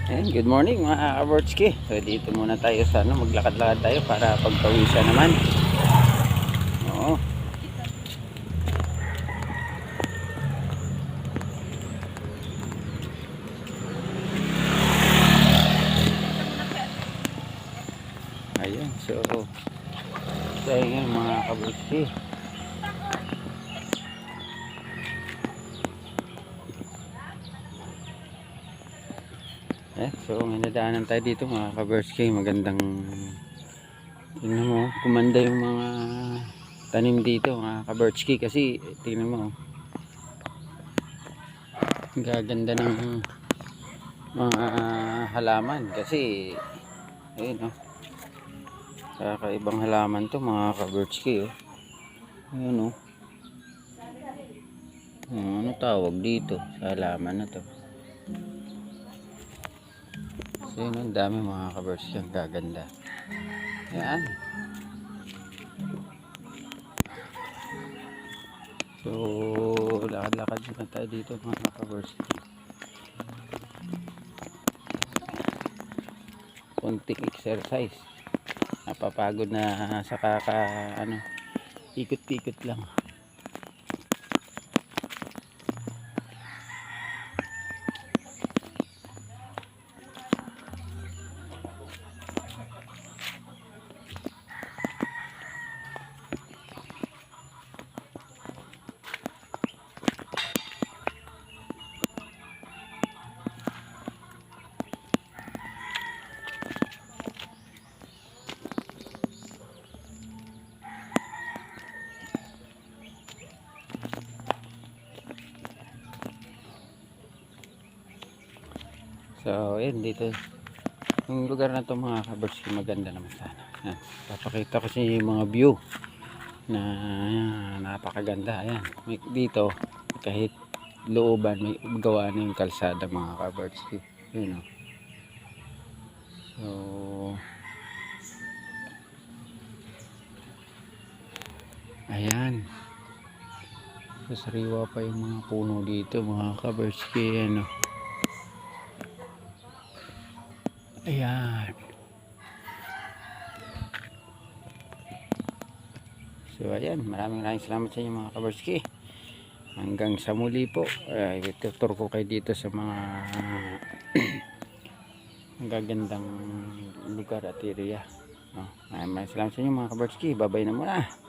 Ayan, good morning mga kabortski. So dito muna tayo sa maglakad-lakad tayo para pagpawisan naman. Oo. Ayan, so ayan mga kabortski. So may nadaanan tayo dito mga kabortski. Magandang tingnan mo, kumanda yung mga tanim dito mga kabortski, kasi tingnan mo, gaganda ng mga halaman kasi ayun kakaibang halaman to mga kabortski. Ayun ano tawag dito sa halaman na to? So yun, ang dami mga kabortski, ang gaganda. Yan. So lakad-lakad na tayo dito mga kabortski. Konting exercise, napapagod na sa ikot-ikot lang. So ayun, dito yung lugar na to mga kabortski, maganda naman sana. Ayan, papakita ko sa inyo yung mga view na napakaganda. Ayan, dito kahit looban may gawa na yung kalsada mga kabortski. Yun so ayan, sasariwa pa yung mga puno dito mga kabortski. Ayan. So ayan, maraming salamat sa inyo mga kabortski. Hanggang sa muli po, itutur ko kayo dito sa mga gagandang lugar at area. Maraming salamat sa inyo mga kabortski. Bye bye na muna.